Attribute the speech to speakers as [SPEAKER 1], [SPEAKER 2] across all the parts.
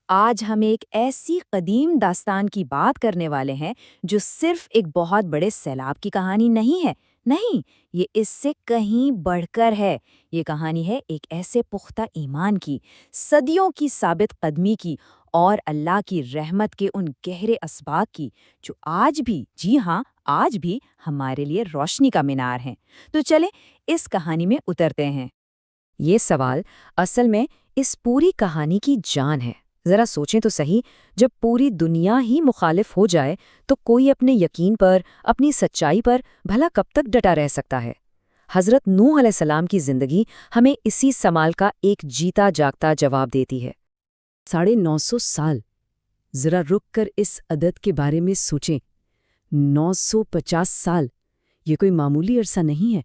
[SPEAKER 1] آج ہم ایک ایسی قدیم داستان کی بات کرنے والے ہیں جو صرف ایک بہت بڑے سیلاب کی کہانی نہیں ہے۔ نہیں، یہ اس سے کہیں بڑھ کر ہے۔ یہ کہانی ہے ایک ایسے پختہ ایمان کی، صدیوں کی ثابت قدمی کی اور اللہ کی رحمت کے ان گہرے اسباق کی جو آج بھی، جی ہاں، آج بھی ہمارے لیے روشنی کا مینار ہیں۔ تو چلیں اس کہانی میں اترتے ہیں۔
[SPEAKER 2] یہ سوال اصل میں اس پوری کہانی کی جان ہے۔ ذرا سوچیں تو صحیح، جب پوری دنیا ہی مخالف ہو جائے تو کوئی اپنے یقین پر، اپنی سچائی پر بھلا کب تک ڈٹا رہ سکتا ہے؟ حضرت نوح علیہ السلام کی زندگی ہمیں اسی سوال کا ایک جیتا جاگتا جواب دیتی ہے۔
[SPEAKER 3] 950 سال، ذرا رک کر اس عدد کے بارے میں سوچیں۔ 950 سال، یہ کوئی معمولی عرصہ نہیں ہے۔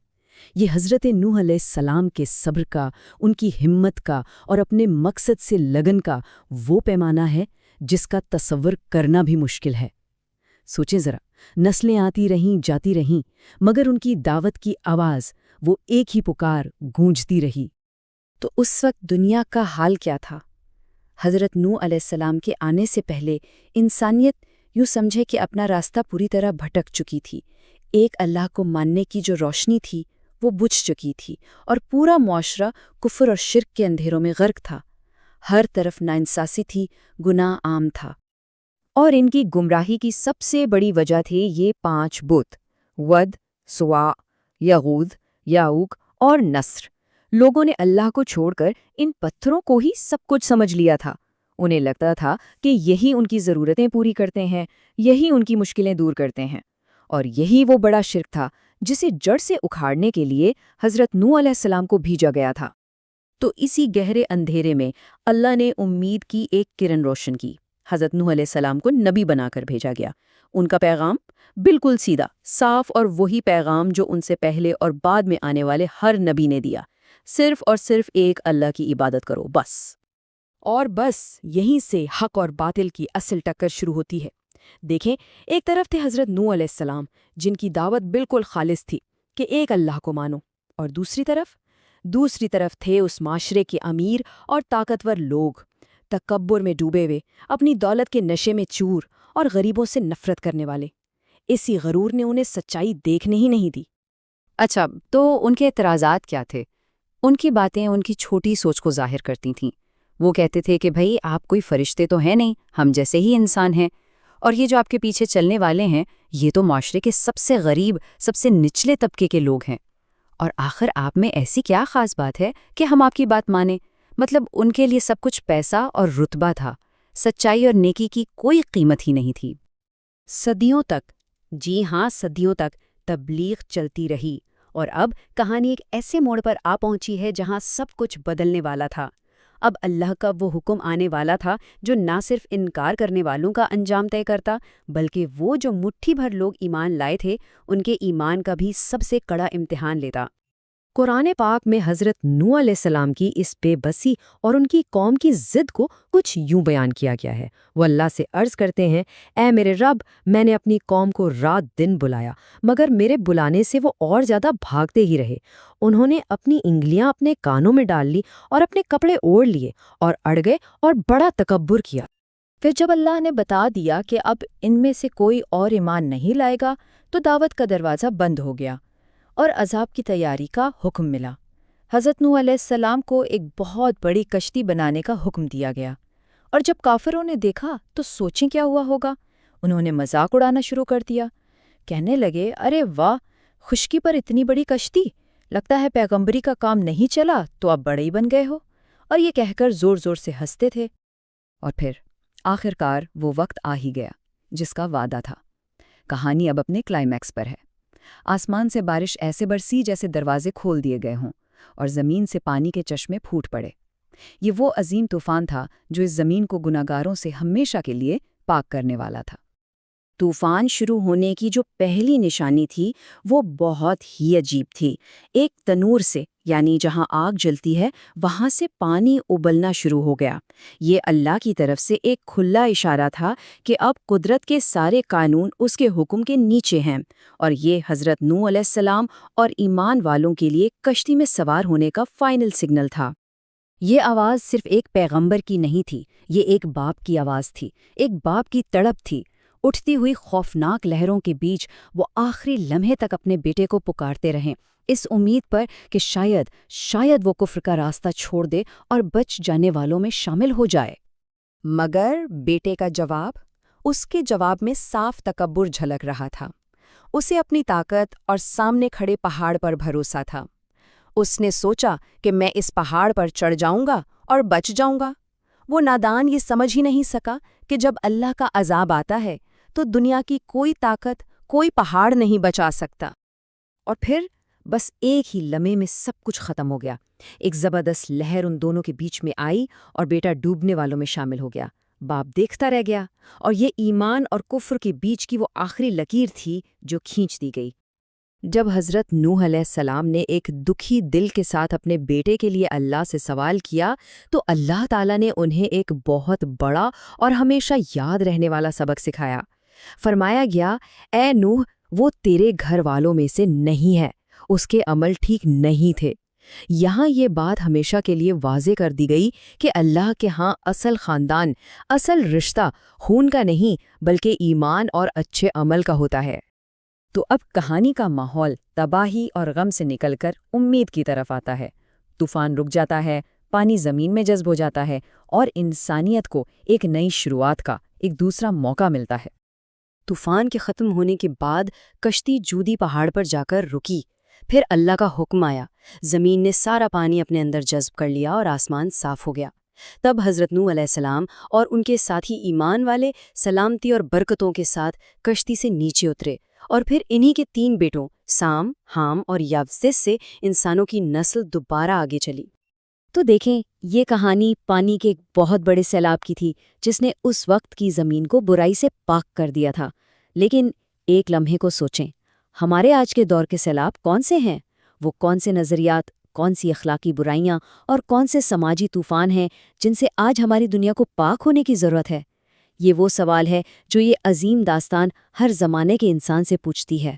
[SPEAKER 3] یہ حضرت نوح علیہ السلام کے صبر کا، ان کی ہمت کا اور اپنے مقصد سے لگن کا وہ پیمانہ ہے جس کا تصور کرنا بھی مشکل ہے۔ سوچیں ذرا، نسلیں آتی رہیں جاتی رہیں، مگر ان کی دعوت کی آواز، وہ ایک ہی پکار گونجتی رہی۔ تو اس وقت دنیا کا حال کیا تھا؟ حضرت نوح علیہ السلام کے آنے سے پہلے انسانیت یوں سمجھے کہ اپنا راستہ پوری طرح بھٹک چکی تھی۔ ایک اللہ کو ماننے کی جو روشنی تھی وہ بجھ چکی تھی، اور پورا معاشرہ کفر اور شرک کے اندھیروں میں غرق تھا۔ ہر طرف ناانصافی تھی، گناہ عام تھا۔
[SPEAKER 2] اور ان کی گمراہی کی سب سے بڑی وجہ تھے یہ 5 بت: ود، سواع، یغوث، یعوق اور نصر۔ لوگوں نے اللہ کو چھوڑ کر ان پتھروں کو ہی سب کچھ سمجھ لیا تھا۔ انہیں لگتا تھا کہ یہی ان کی ضرورتیں پوری کرتے ہیں، یہی ان کی مشکلیں دور کرتے ہیں، اور یہی وہ بڑا شرک تھا جسے جڑ سے اکھاڑنے کے لیے حضرت نوح علیہ السلام کو بھیجا گیا تھا۔
[SPEAKER 3] تو اسی گہرے اندھیرے میں اللہ نے امید کی ایک کرن روشن کی۔ حضرت نوح علیہ السلام کو نبی بنا کر بھیجا گیا۔ ان کا پیغام بالکل سیدھا، صاف، اور وہی پیغام جو ان سے پہلے اور بعد میں آنے والے ہر نبی نے دیا، صرف اور صرف ایک اللہ کی عبادت کرو، بس۔ اور بس یہیں سے حق اور باطل کی اصل ٹکر شروع ہوتی ہے۔ دیکھیں، ایک طرف تھے حضرت نوح علیہ السلام جن کی دعوت بالکل خالص تھی کہ ایک اللہ کو مانو، اور دوسری طرف تھے اس معاشرے کے امیر اور طاقتور لوگ، تکبر میں ڈوبے ہوئے، اپنی دولت کے نشے میں چور اور غریبوں سے نفرت کرنے والے۔ اسی غرور نے انہیں سچائی دیکھنے ہی نہیں دی۔
[SPEAKER 2] اچھا، تو ان کے اعتراضات کیا تھے؟ ان کی باتیں ان کی چھوٹی سوچ کو ظاہر کرتی تھیں۔ وہ کہتے تھے کہ بھئی آپ کوئی فرشتے تو ہیں نہیں، ہم جیسے ہی انسان ہیں، اور یہ جو آپ کے پیچھے چلنے والے ہیں یہ تو معاشرے کے سب سے غریب، سب سے نچلے طبقے کے لوگ ہیں، اور آخر آپ میں ایسی کیا خاص بات ہے کہ ہم آپ کی بات مانیں؟ مطلب ان کے لیے سب کچھ پیسہ اور رتبہ تھا، سچائی اور نیکی کی کوئی قیمت ہی نہیں تھی۔
[SPEAKER 3] صدیوں تک، جی ہاں صدیوں تک تبلیغ چلتی رہی، اور اب کہانی ایک ایسے موڑ پر آ پہنچی ہے جہاں سب کچھ بدلنے والا تھا۔ اب اللہ کا وہ حکم آنے والا تھا جو نہ صرف انکار کرنے والوں کا انجام طے کرتا، بلکہ وہ جو مٹھی بھر لوگ ایمان لائے تھے ان کے ایمان کا بھی سب سے کڑا امتحان لیتا۔ قرآن پاک میں حضرت نوح علیہ السلام کی اس بے بسی اور ان کی قوم کی ضد کو کچھ یوں بیان کیا گیا ہے۔ وہ اللہ سے عرض کرتے ہیں، اے میرے رب، میں نے اپنی قوم کو رات دن بلایا، مگر میرے بلانے سے وہ اور زیادہ بھاگتے ہی رہے۔ انہوں نے اپنی انگلیاں اپنے کانوں میں ڈال لی اور اپنے کپڑے اوڑھ لیے اور اڑ گئے اور بڑا تکبر کیا۔
[SPEAKER 1] پھر جب اللہ نے بتا دیا کہ اب ان میں سے کوئی اور ایمان نہیں لائے گا تو دعوت کا دروازہ بند ہو گیا اور عذاب کی تیاری کا حکم ملا۔ حضرت نوح علیہ السلام کو ایک بہت بڑی کشتی بنانے کا حکم دیا گیا، اور جب کافروں نے دیکھا تو سوچیں کیا ہوا ہوگا۔ انہوں نے مذاق اڑانا شروع کر دیا، کہنے لگے، ارے واہ، خشکی پر اتنی بڑی کشتی، لگتا ہے پیغمبری کا کام نہیں چلا تو اب بڑے ہی بن گئے ہو، اور یہ کہہ کر زور زور سے ہنستے تھے۔
[SPEAKER 2] اور پھر آخرکار وہ وقت آ ہی گیا جس کا وعدہ تھا۔ کہانی اب اپنے کلائمیکس پر ہے۔ آسمان سے بارش ایسے برسی جیسے دروازے کھول دیے گئے ہوں، اور زمین سے پانی کے چشمے پھوٹ پڑے۔ یہ وہ عظیم طوفان تھا جو اس زمین کو گناہگاروں سے ہمیشہ کے لیے پاک کرنے والا تھا۔
[SPEAKER 3] طوفان شروع ہونے کی جو پہلی نشانی تھی وہ بہت ہی عجیب تھی۔ ایک تنور سے، یعنی جہاں آگ جلتی ہے، وہاں سے پانی ابلنا شروع ہو گیا۔ یہ اللہ کی طرف سے ایک کھلا اشارہ تھا کہ اب قدرت کے سارے قانون اس کے حکم کے نیچے ہیں، اور یہ حضرت نوح علیہ السلام اور ایمان والوں کے لیے کشتی میں سوار ہونے کا فائنل سگنل تھا۔
[SPEAKER 2] یہ آواز صرف ایک پیغمبر کی نہیں تھی، یہ ایک باپ کی آواز تھی، ایک باپ کی تڑپ تھی۔ اٹھتی ہوئی خوفناک لہروں کے بیچ وہ آخری لمحے تک اپنے بیٹے کو پکارتے رہیں، اس امید پر کہ شاید وہ کفر کا راستہ چھوڑ دے اور بچ جانے والوں میں شامل ہو جائے۔ مگر بیٹے کا جواب، اس کے جواب میں صاف تکبر جھلک رہا تھا۔ اسے اپنی طاقت اور سامنے کھڑے پہاڑ پر بھروسہ تھا۔ اس نے سوچا کہ میں اس پہاڑ پر چڑھ جاؤں گا اور بچ جاؤں گا۔ وہ نادان یہ سمجھ ہی نہیں سکا کہ جب اللہ کا عذاب آتا ہے تو دنیا کی کوئی طاقت، کوئی پہاڑ نہیں بچا سکتا۔ اور پھر بس ایک ہی لمحے میں سب کچھ ختم ہو گیا۔ ایک زبردست لہر ان دونوں کے بیچ میں آئی اور بیٹا ڈوبنے والوں میں شامل ہو گیا۔ باپ دیکھتا رہ گیا، اور یہ ایمان اور کفر کے بیچ کی وہ آخری لکیر تھی جو کھینچ دی گئی۔ جب حضرت نوح علیہ السلام نے ایک دکھی دل کے ساتھ اپنے بیٹے کے لیے اللہ سے سوال کیا تو اللہ تعالیٰ نے انہیں ایک بہت بڑا اور ہمیشہ یاد رہنے والا سبق سکھایا۔ فرمایا گیا، اے نوح، وہ تیرے گھر والوں میں سے نہیں ہے، اس کے عمل ٹھیک نہیں تھے۔ یہاں یہ بات ہمیشہ کے لیے واضح کر دی گئی کہ اللہ کے ہاں اصل خاندان، اصل رشتہ خون کا نہیں بلکہ ایمان اور اچھے عمل کا ہوتا ہے۔ تو اب کہانی کا ماحول تباہی اور غم سے نکل کر امید کی طرف آتا ہے۔ طوفان رک جاتا ہے، پانی زمین میں جذب ہو جاتا ہے، اور انسانیت کو ایک نئی شروعات کا ایک دوسرا موقع ملتا ہے۔ طوفان کے ختم ہونے کے بعد کشتی جودی پہاڑ پر جا کر رکی۔ پھر اللہ کا حکم آیا، زمین نے سارا پانی اپنے اندر جذب کر لیا اور آسمان صاف ہو گیا۔ تب حضرت نوح علیہ السلام اور ان کے ساتھی ایمان والے سلامتی اور برکتوں کے ساتھ کشتی سے نیچے اترے، اور پھر انہی کے 3 بیٹوں سام، حام اور یافسس سے انسانوں کی نسل دوبارہ آگے چلی۔ تو دیکھیں، یہ کہانی پانی کے ایک بہت بڑے سیلاب کی تھی جس نے اس وقت کی زمین کو برائی سے پاک کر دیا تھا۔ لیکن ایک لمحے کو سوچیں، ہمارے آج کے دور کے سیلاب کون سے ہیں؟ وہ کون سے نظریات، کون سی اخلاقی برائیاں اور کون سے سماجی طوفان ہیں جن سے آج ہماری دنیا کو پاک ہونے کی ضرورت ہے؟ یہ وہ سوال ہے جو یہ عظیم داستان ہر زمانے کے انسان سے پوچھتی ہے۔